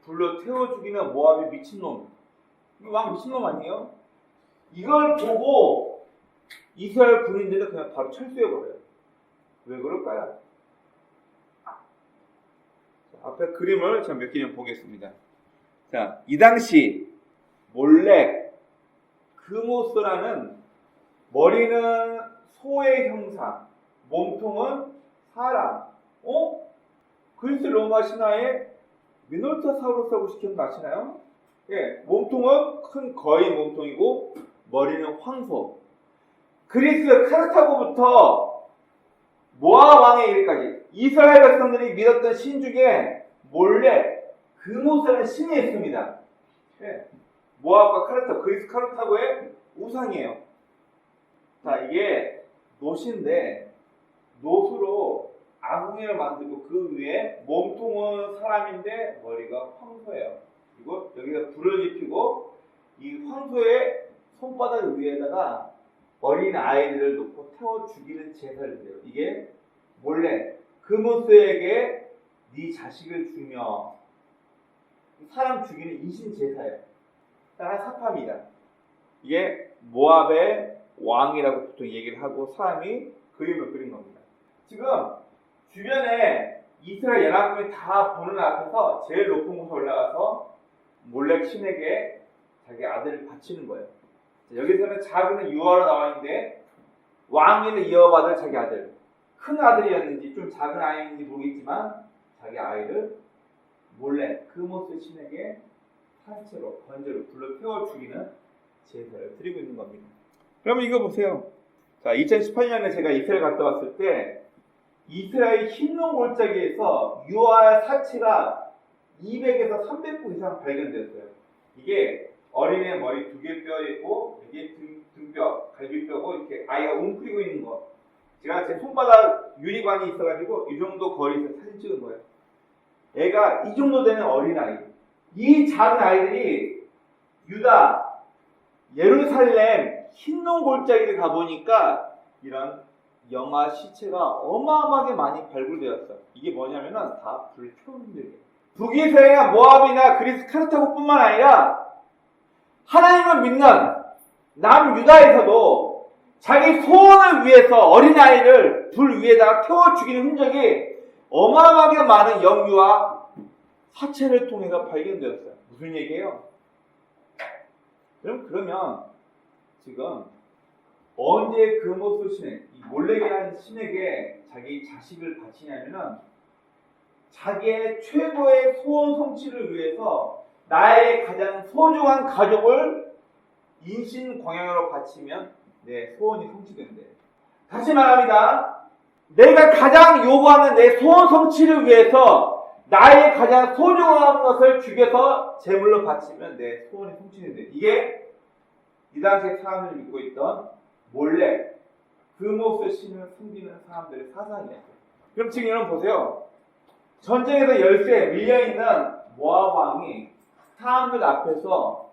불러 태워 죽이는 모압의 미친놈. 이거 왕 미친놈 아니에요? 이걸 보고 이스라엘 군인들은 그냥 바로 철수해버려요. 왜 그럴까요? 자, 앞에 그림을 몇 개를 보겠습니다. 자, 이 당시 몰렉, 그모스라는 머리는 소의 형상, 몸통은 사람. 그리스 로마 신화에 미노타사우루스라고 기억나시나요? 예, 몸통은 큰 거의 몸통이고 머리는 황소. 그리스 카르타고부터 모압 왕에 이르기까지 이스라엘 백성들이 믿었던 신 중에 몰렉, 그모스라는 신이 있습니다. 예, 모압과 카르타고, 그리스 카르타고의 우상이에요. 자, 이게 노시인데 노수로 아궁이를 만들고 그 위에 몸통은 사람인데 머리가 황소예요. 그리고 여기다 불을 지피고 이 황소의 손바닥 위에다가 어린 아이들을 놓고 태워 죽이는 제사를 드려요. 이게 몰래 그모스에게 네 자식을 주며 사람 죽이는 인신 제사예요. 하나의 사파입니다. 이게 모압의 왕이라고 보통 얘기를 하고 사람이 그림을 그린 겁니다. 지금 주변에 이스라엘 연합군이 다 보는 앞에서 제일 높은 곳에 올라가서 몰렉 신에게 자기 아들을 바치는 거예요. 여기서는 작은 유아로 나와 있는데 왕위를 이어받을 자기 아들, 큰 아들이었는지 좀 작은 아이인지 모르겠지만 자기 아이를 몰래 그모스 신에게 산채로 번제로 불러 태워 죽이는 제사를 드리고 있는 겁니다. 그러면 이거 보세요. 자, 2018년에 제가 이스라엘 갔다 왔을 때 이스라엘 흰농 골짜기에서 유아 사체가 200에서 300구 이상 발견됐어요. 이게 어린애 머리 2개 뼈 있고 이게 등뼈, 갈비뼈고 이렇게 아이가 웅크리고 있는 거. 제가 제 손바닥 유리관이 있어가지고 이 정도 거리에서 사진 찍은 거예요. 애가 이 정도 되는 어린아이. 이 작은 아이들이 유다, 예루살렘 흰농 골짜기를 가보니까 이런 영아 시체가 어마어마하게 많이 발굴되었어요. 이게 뭐냐면은 다 불태운들이에요. 북이스라엘이나 모압이나 그리스 카르타고뿐만 아니라 하나님을 믿는 남유다에서도 자기 소원을 위해서 어린아이를 불 위에다가 태워 죽이는 흔적이 어마어마하게 많은 영유아 사체를 통해서 발견되었어요. 무슨 얘기예요? 그러면 지금 언제 그모스 신에 이 몰렉이라는 신에게 자기 자식을 바치냐면은 자기의 최고의 소원 성취를 위해서 나의 가장 소중한 가족을 인신광양으로 바치면 내 소원이 성취된대. 다시 말합니다. 내가 가장 요구하는 내 소원 성취를 위해서 나의 가장 소중한 것을 죽여서 제물로 바치면 내 소원이 성취된대. 이게 이 당시에 사람들이 믿고 있던 몰렉, 그모스 신을 숨기는 사람들의 사상이에요. 그럼 지금 여러분 보세요. 전쟁에서 열세에 밀려있는 모압 왕이 사람들 앞에서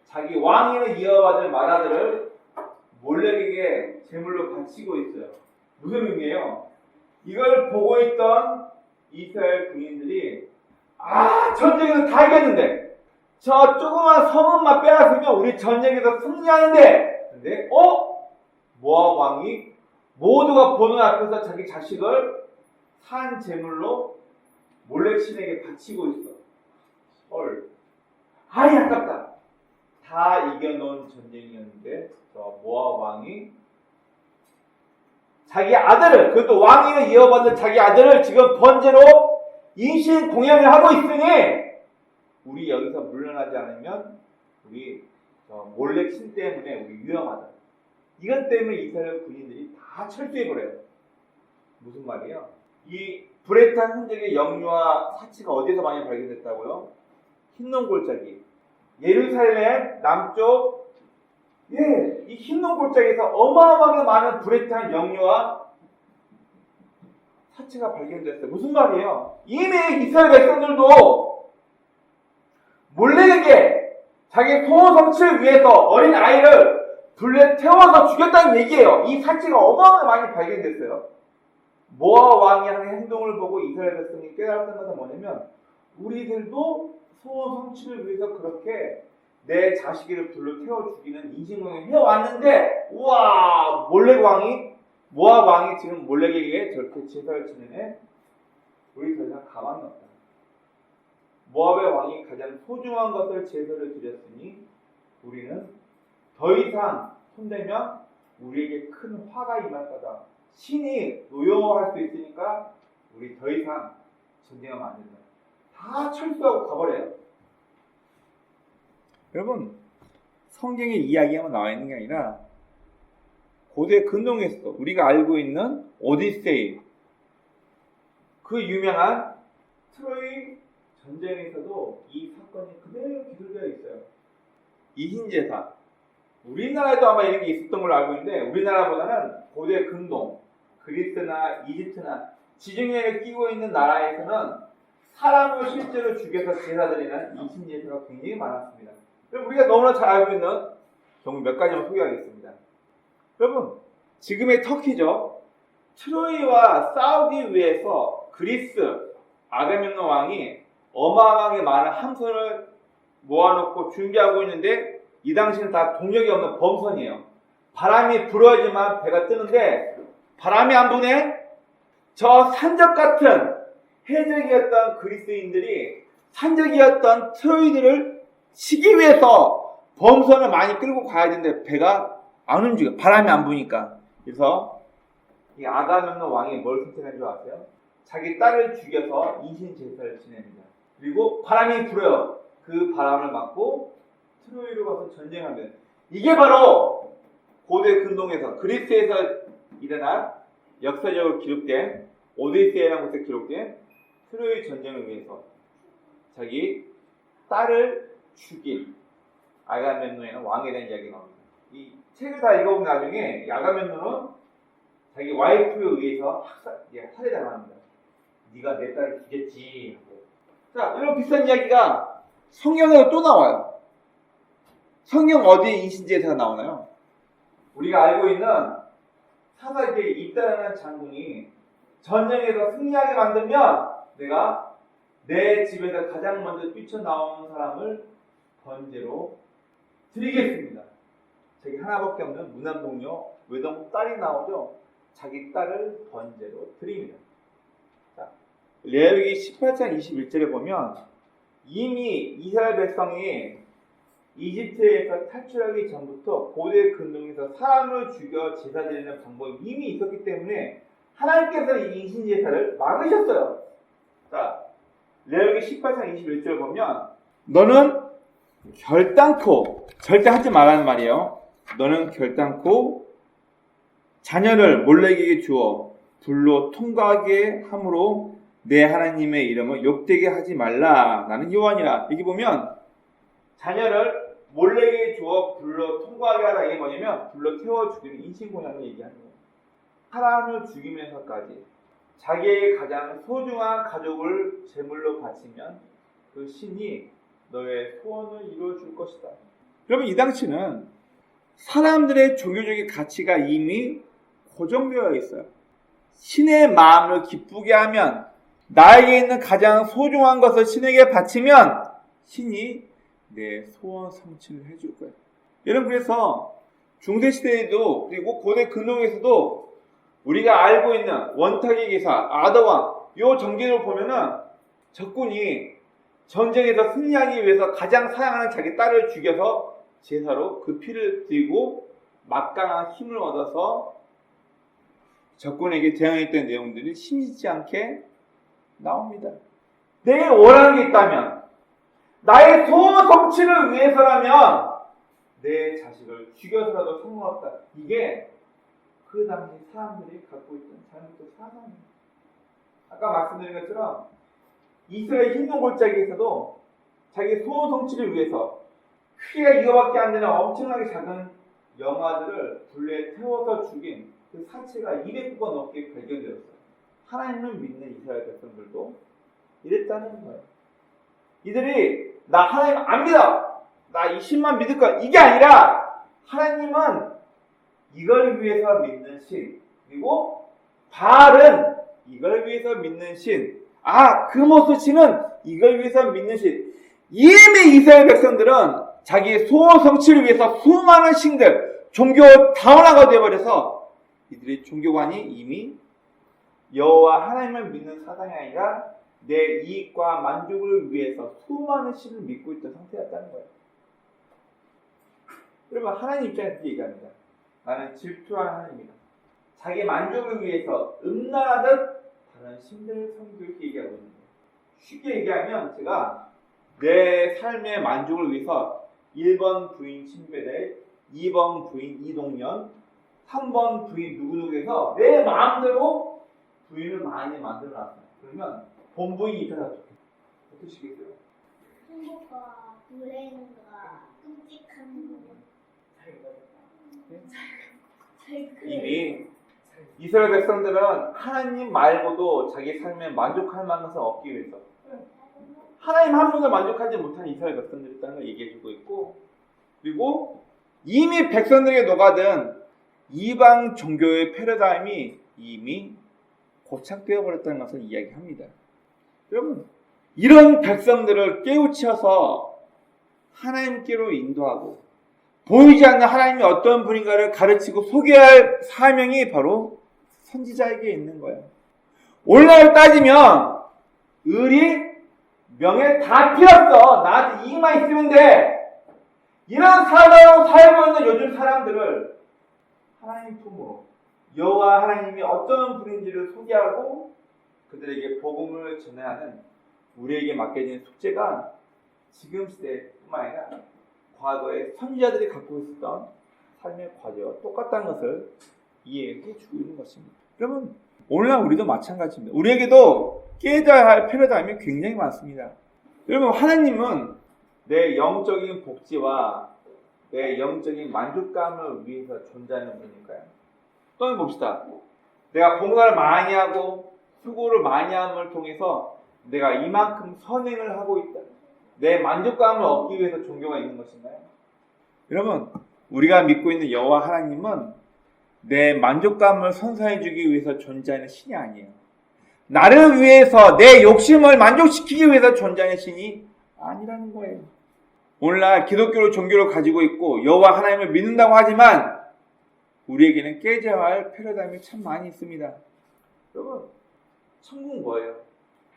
자기 왕위를 이어받을 맏아들을 몰렉에게 제물로 바치고 있어요. 무슨 의미예요? 이걸 보고 있던 이스라엘 군인들이 전쟁에서 다 이겼는데 저 조그만 성읍만 빼앗으면 우리 전쟁에서 승리하는데 근데 모압 왕이 모두가 보는 앞에서 자기 자식을 산 제물로 몰렉 신에게 바치고 있어. 아이 아깝다. 다 이겨놓은 전쟁이었는데 저 모압 왕이 자기 아들을, 그것도 왕위를 이어받는 자기 아들을 지금 번제로 인신 공양을 하고 있으니 우리 여기서 물러나지 않으면 우리 몰렉 신 때문에 우리 위험하다. 이것 때문에 이스라엘 군인들이 다 철수해버려요. 무슨 말이에요? 이 브레탄 흔적의 영유아 사치가 어디서 많이 발견됐다고요? 흰놈 골짜기. 예루살렘 남쪽, 이 흰놈 골짜기에서 어마어마하게 많은 브레탄 영유아 사치가 발견됐어요. 무슨 말이에요? 이미 이스라엘 백성들도 몰렉에게 자기 소원 성취를 위해서 어린 아이를 불에 태워서 죽였다는 얘기예요. 이 사치가 어마어마하게 많이 발견됐어요. 모압 왕이 하는 행동을 보고 이스라엘 백성이 깨달았던 것은 뭐냐면 우리들도 소원 성취를 위해서 그렇게 내 자식을 불로 태워 죽이는 인신공양을 해왔는데 우와 모압 왕이 지금 몰렉에게 저렇게 제사를 지내네. 우리 더 이상 가만히 없다. 모압의 왕이 가장 소중한 것을 제사를 드렸으니 우리는 더 이상 손대면 우리에게 큰 화가 임할 거다. 신이 노여워할 수 있으니까 우리 더 이상 전쟁하면 안 된다. 다 철수하고 가버려요. 여러분, 성경에 이야기만 나와 있는 게 아니라 고대 근동에서도 우리가 알고 있는 오디세이, 그 유명한 트로이 전쟁에서도 이 사건이 그대로 기술되어 있어요. 이흰제사. 우리나라에도 아마 이런 게 있었던 걸로 알고 있는데 우리나라보다는 고대 근동, 그리스나 이집트나 지중해를 끼고 있는 나라에서는 사람을 실제로 죽여서 제사드리는 이흰제사가 굉장히 많았습니다. 그럼 우리가 너무나 잘 알고 있는 경우 몇 가지만 소개하겠습니다. 여러분, 지금의 터키죠. 트로이와 싸우기 위해서 그리스 아가멤논 왕이 어마어마하게 많은 함선을 모아놓고 준비하고 있는데 이 당시는 다 동력이 없는 범선이에요. 바람이 불어야지만 배가 뜨는데 바람이 안 부네? 저 산적 같은 해적이었던 그리스인들이 산적이었던 트로이들을 치기 위해서 범선을 많이 끌고 가야 되는데 배가 안 움직여. 바람이 안 부니까. 그래서 이 아가멤논 왕이 뭘 선택한 줄 아세요? 자기 딸을 죽여서 인신 제사를 지냅니다. 그리고 바람이 불어요. 그 바람을 막고 트로이로 가서 전쟁하면 이게 바로 고대 근동에서 그리스에서 일어난 역사적으로 기록된 오디세이라는 곳에 기록된 트로이 전쟁을 위해서 자기 딸을 죽인 아가멤논이라는 왕에 대한 이야기가 나옵니다. 이 책을 다 읽어보면 나중에 아가멤논은 자기 와이프에 의해서 살해당합니다. 네가 내 딸을 죽였지. 자, 이런 비슷한 이야기가 성경에도 또 나와요. 성경 어디에 인신제사가 나오나요? 우리가 알고 있는 사사기에 입다라는 장군이 전쟁에서 승리하게 만들면 내가 내 집에서 가장 먼저 뛰쳐나오는 사람을 번제로 드리겠습니다. 자기 하나밖에 없는 무남동녀 외동 딸이 나오죠. 자기 딸을 번제로 드립니다. 자, 레위기 18장 21절에 보면 이미 이스라엘 백성이 이집트에서 탈출하기 전부터 고대 근동에서 사람을 죽여 제사 드리는 방법이 이미 있었기 때문에 하나님께서 이 인신제사를 막으셨어요. 자, 레위기 18장 21절 보면 너는 결단코, 절대 하지 말라는 말이에요. 너는 결단코 자녀를 몰렉에게 주어 불로 통과하게 함으로 내 하나님의 이름을 욕되게 하지 말라. 나는 여호와니라. 여기 보면 자녀를 몰렉에게 주어 불로 통과하게 하라. 이게 뭐냐면 불로 태워 죽이는 인신공양을 얘기하는 거예요. 사람을 죽이면서까지 자기의 가장 소중한 가족을 제물로 바치면 그 신이 너의 소원을 이루어줄 것이다. 여러분, 이 당시는 사람들의 종교적인 가치가 이미 고정되어 있어요. 신의 마음을 기쁘게 하면 나에게 있는 가장 소중한 것을 신에게 바치면 신이 내 소원 성취를 해줄 거예요. 여러분, 그래서 중세시대에도 그리고 고대 근동에서도 우리가 알고 있는 원탁의 기사 아더왕 요 전기를 보면은 적군이 전쟁에서 승리하기 위해서 가장 사랑하는 자기 딸을 죽여서 제사로 그 피를 드리고 막강한 힘을 얻어서 적군에게 대항했던 내용들이 심지지 않게 나옵니다. 내게 원하는 게 있다면, 나의 소원 성취를 위해서라면 내 자식을 죽여서라도 성공했다. 이게 그 당시 사람들이 갖고 있던 잘못된 사상입니다. 아까 말씀드린 것처럼 이스라엘 흰동 골짜기에서도 자기 소원 성취를 위해서 크기가 이거밖에 안 되는 엄청나게 작은 영아들을 불에 태워서 죽인 그 사체가 200구가 넘게 발견되었어요. 하나님을 믿는 이스라엘 백성들도 이랬다는 거예요. 이들이 나 하나님 안 믿어, 나 이 신만 믿을 거야, 이게 아니라 하나님은 이걸 위해서 믿는 신, 그리고 바알은 이걸 위해서 믿는 신, 그모스 신은 이걸 위해서 믿는 신. 이미 이스라엘 백성들은 자기의 소원 성취를 위해서 수많은 신들, 종교 다원화가 되어버려서 이들의 종교관이 이미 여호와 하나님을 믿는 사상이 아니라 내 이익과 만족을 위해서 수많은 신을 믿고 있던 상태였다는 거예요. 여러분, 하나님 입장에서 이렇게 얘기합니다. 나는 질투하는 하나님이다. 자기 만족을 위해서 음란하듯 다른 신들을 섬기고 이렇게 얘기하고 있는 거예요. 쉽게 얘기하면 제가 내 삶의 만족을 위해서 1번 부인 신배대, 2번 부인 이동연, 3번 부인 누구누구해서 내 마음대로 부인을 많이 만들어놨어요. 그러면 본부인이 입장에서 어떠시겠어요? 행복과 불행과 끔찍한 거. 이미 이스라엘 백성들은 하나님 말고도 자기 삶에 만족할 만한 것을 얻기 위해서 하나님 한 분을 만족하지 못한 이스라엘 백성들이 있다는 걸 얘기해주고 있고, 그리고 이미 백성들에게 녹아든 이방 종교의 패러다임이 이미 고착되어 버렸다는 것을 이야기합니다. 여러분, 이런 백성들을 깨우쳐서 하나님께로 인도하고 보이지 않는 하나님이 어떤 분인가를 가르치고 소개할 사명이 바로 선지자에게 있는 거예요. 오늘날 따지면 의리, 명예 다 필요 없어. 나한테 이익만 있으면 돼. 이런 사람으로 살고 있는 요즘 사람들을 하나님 품으로 여호와 하나님이 어떤 분인지를 소개하고 그들에게 복음을 전해야 하는 우리에게 맡겨진 숙제가 지금 시대뿐만 아니라 과거의 선지자들이 갖고 있었던 삶의 과제와 똑같다는 것을 이해해 주고 있는 것입니다. 여러분, 오늘날 우리도 마찬가지입니다. 우리에게도 깨져야 할 패러다임이 굉장히 많습니다. 여러분, 하나님은 내 영적인 복지와 내 영적인 만족감을 위해서 존재하는 분일까요? 또 한번 봅시다. 내가 봉사를 많이 하고 수고를 많이 함을 통해서 내가 이만큼 선행을 하고 있다, 내 만족감을 얻기 위해서 종교가 있는 것인가요? 여러분, 우리가 믿고 있는 여호와 하나님은 내 만족감을 선사해주기 위해서 존재하는 신이 아니에요. 나를 위해서 내 욕심을 만족시키기 위해서 존재하는 신이 아니라는 거예요. 오늘날 기독교를 종교로 가지고 있고 여호와 하나님을 믿는다고 하지만 우리에게는 깨져야 할 패러다임이 참 많이 있습니다. 여러분, 천국은 뭐예요?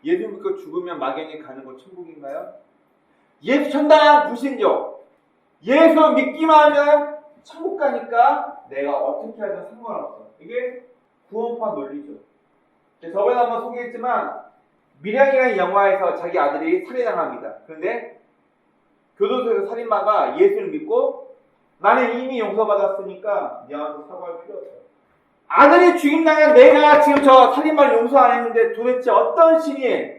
예수 믿고 죽으면 막연히 가는 곳 천국인가요? 예수 천당 불신족, 예수 믿기만 하면 천국 가니까 내가 어떻게 하든 상관없어. 이게 구원파 논리죠. 저번에 한번 소개했지만 미량이라는 영화에서 자기 아들이 살인당합니다. 그런데 교도소에서 살인마가 예수를 믿고 나는 이미 용서받았으니까 너한테 사과할 필요 없어. 아들이 죽임당한 내가 지금 저 살인마를 용서 안 했는데 도대체 어떤 신이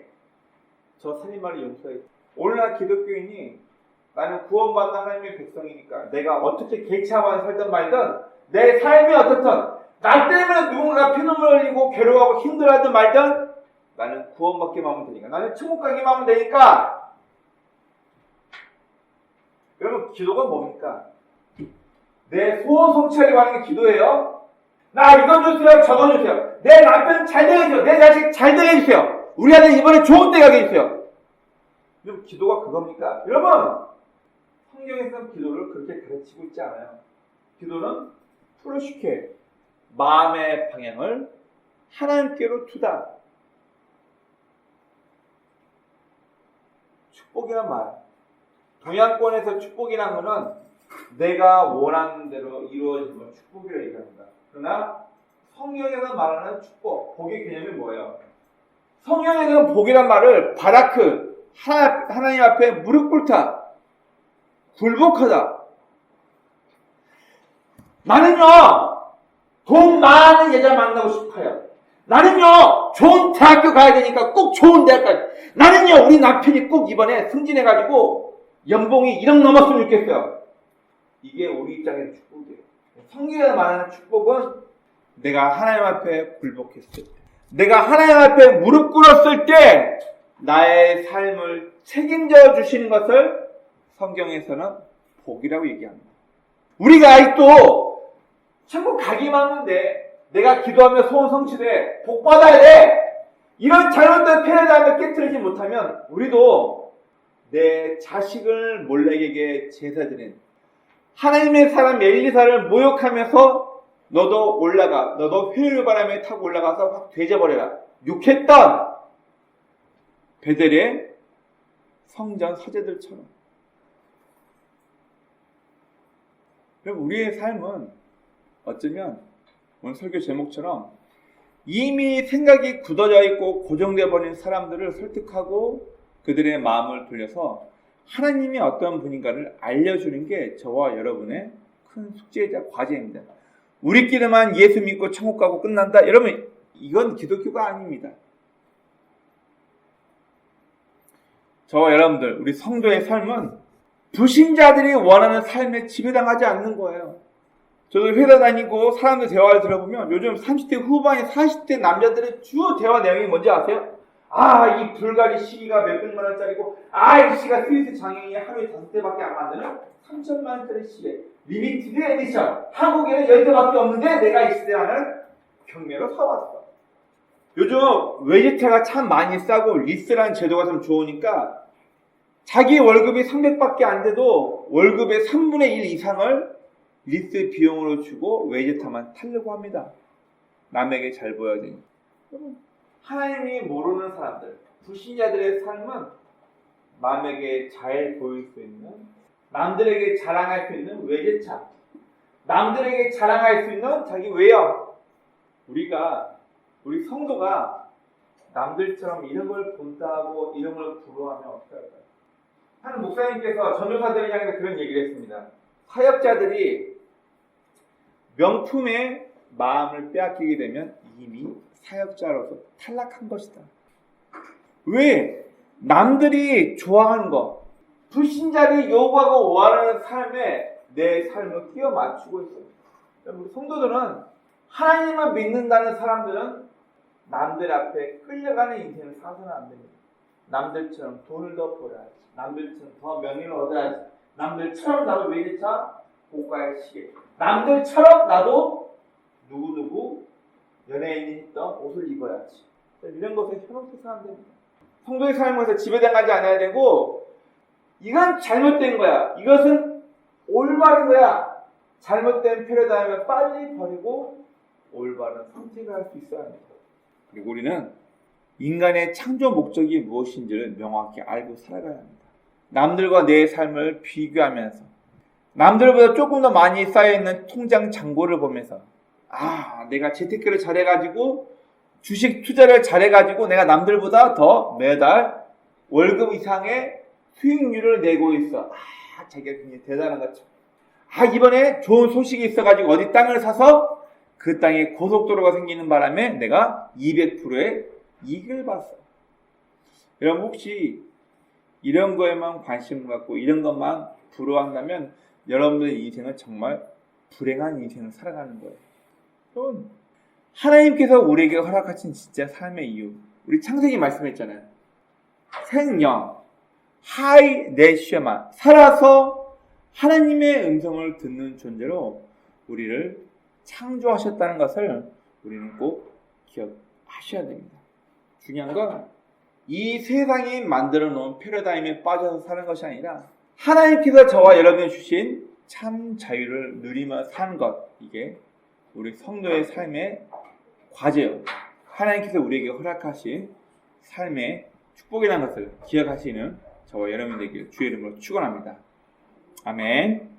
저 살인마를 용서해? 오늘날 기독교인이 나는 구원받는 하나님의 백성이니까 내가 어떻게 개차만 살든 말든 내 삶이 어떻든 나 때문에 누군가가 피눈물 흘리고 괴로워하고 힘들어하든 말든 나는 구원받기만 하면 되니까, 나는 천국 가기만 하면 되니까. 여러분, 기도가 뭡니까? 내 소원 성취하려고 하는 게 기도예요. 나 이거 주세요, 저거 주세요. 내 남편 잘 되게 해주세요. 내 자식 잘 되게 해주세요. 우리 아들 이번에 좋은 데 가게 해주세요. 그럼 기도가 그겁니까? 여러분, 성경에서는 기도를 그렇게 가르치고 있지 않아요. 기도는 프로시케, 마음의 방향을 하나님께로 두다. 축복이란 말, 동양권에서 축복이란 것은 내가 원하는 대로 이루어지는 축복이라고 얘기합니다. 그러나 성경에서 말하는 축복, 복의 개념이 뭐예요? 성경에서는 복이란 말을 바라크, 하나님 앞에 무릎 꿇다, 굴복하다. 나는요, 돈 많은 여자 만나고 싶어요. 나는요, 좋은 대학교 가야 되니까 꼭 좋은 대학 가야 돼. 나는요, 우리 남편이 꼭 이번에 승진해가지고 연봉이 1억 넘었으면 좋겠어요. 이게 우리 입장에서 축복이에요. 성경에서 말하는 축복은 내가 하나님 앞에 굴복했을 때, 내가 하나님 앞에 무릎 꿇었을 때 나의 삶을 책임져 주시는 것을 성경에서는 복이라고 얘기합니다. 우리가 아직도 천국 가기만 하는데 내가 기도하며 소원 성취돼 복 받아야 돼, 이런 잘못된 패러다임을 깨트리지 못하면 우리도 내 자식을 몰래에게 제사드린 하나님의 사람 엘리사를 모욕하면서 너도 올라가, 너도 회유바람에 타고 올라가서 확 되져버려라, 욕했던 베델의 성전 서재들처럼. 그럼 우리의 삶은 어쩌면 오늘 설교 제목처럼 이미 생각이 굳어져 있고 고정되어 버린 사람들을 설득하고 그들의 마음을 돌려서 하나님이 어떤 분인가를 알려주는 게 저와 여러분의 큰 숙제이자 과제입니다. 우리끼리만 예수 믿고 천국 가고 끝난다? 여러분, 이건 기독교가 아닙니다. 저와 여러분들, 우리 성도의 삶은 불신자들이 원하는 삶에 지배당하지 않는 거예요. 저도 회사 다니고 사람들 대화를 들어보면 요즘 30대 후반에 40대 남자들의 주요 대화 내용이 뭔지 아세요? 아, 이 불가리 시기가 몇백만 원짜리고, 아, 이 시가 스위스 장애인이 하루에 5대밖에 안 만드는 3천만 원짜리 시계, 리미티드 에디션, 한국에는 10대밖에 없는데 내가 이 시대에 하는 경매로 사왔어. 요즘 외제차가 참 많이 싸고 리스라는 제도가 참 좋으니까 자기 월급이 300밖에 안 돼도 월급의 3분의 1 이상을 리스 비용으로 주고 외제차만 타려고 합니다. 남에게 잘 보여야 되니까. 하나님이 모르는 사람들, 불신자들의 삶은 남에게 잘 보일 수 있는, 남들에게 자랑할 수 있는 외제차, 남들에게 자랑할 수 있는 자기 외형. 우리 성도가 남들처럼 이런 걸 본다고 이런 걸 부러워하면 어떻게 할까요? 한 목사님께서 전도사들을 향해서 그런 얘기를 했습니다. 사역자들이 명품의 마음을 빼앗기게 되면 이미 사역자로서 탈락한 것이다. 왜? 남들이 좋아하는 것, 불신자들이 요구하고 원하는 삶에 내 삶을 끼워 맞추고 있어요. 우리 성도들은 하나님을 믿는다는 사람들은 남들 앞에 끌려가는 인생을 사서는 안 됩니다. 남들처럼 돈을 더 벌어야지, 남들처럼 더 명예를 얻어야지, 남들처럼 나도 외제차, 고가의 시계, 남들처럼 나도 누구누구 연예인이 했던 옷을 입어야지, 이런 것에 현혹해서 안 됩니다. 성도의 삶에서 지배당하지 않아야 되고, 이건 잘못된 거야, 이것은 올바른 거야, 잘못된 패러다임을 빨리 버리고 올바른 선택을 할 수 있어야 합니다. 그리고 우리는 인간의 창조 목적이 무엇인지를 명확히 알고 살아가야 합니다. 남들과 내 삶을 비교하면서, 남들보다 조금 더 많이 쌓여있는 통장 잔고를 보면서, 아, 내가 재테크를 잘해가지고 주식 투자를 잘해가지고 내가 남들보다 더 매달 월급 이상의 수익률을 내고 있어. 아, 자기가 굉장히 대단한 것처럼. 아, 이번에 좋은 소식이 있어가지고 어디 땅을 사서 그 땅에 고속도로가 생기는 바람에 내가 200%의 이익을 봤어. 여러분, 혹시 이런 거에만 관심을 갖고 이런 것만 부러워한다면 여러분들의 인생은 정말 불행한 인생을 살아가는 거예요. 여러분, 하나님께서 우리에게 허락하신 진짜 삶의 이유, 우리 창세기 말씀했잖아요. 생명, 하이 네시아만, 살아서 하나님의 음성을 듣는 존재로 우리를 창조하셨다는 것을 우리는 꼭 기억하셔야 됩니다. 중요한 건 이 세상이 만들어 놓은 패러다임에 빠져서 사는 것이 아니라 하나님께서 저와 여러분이 주신 참 자유를 누리며 사는 것, 이게 우리 성도의 삶의 과제요. 하나님께서 우리에게 허락하신 삶의 축복이라는 것을 기억하시는 저와 여러분 되길 주의 이름으로 축원합니다. 아멘.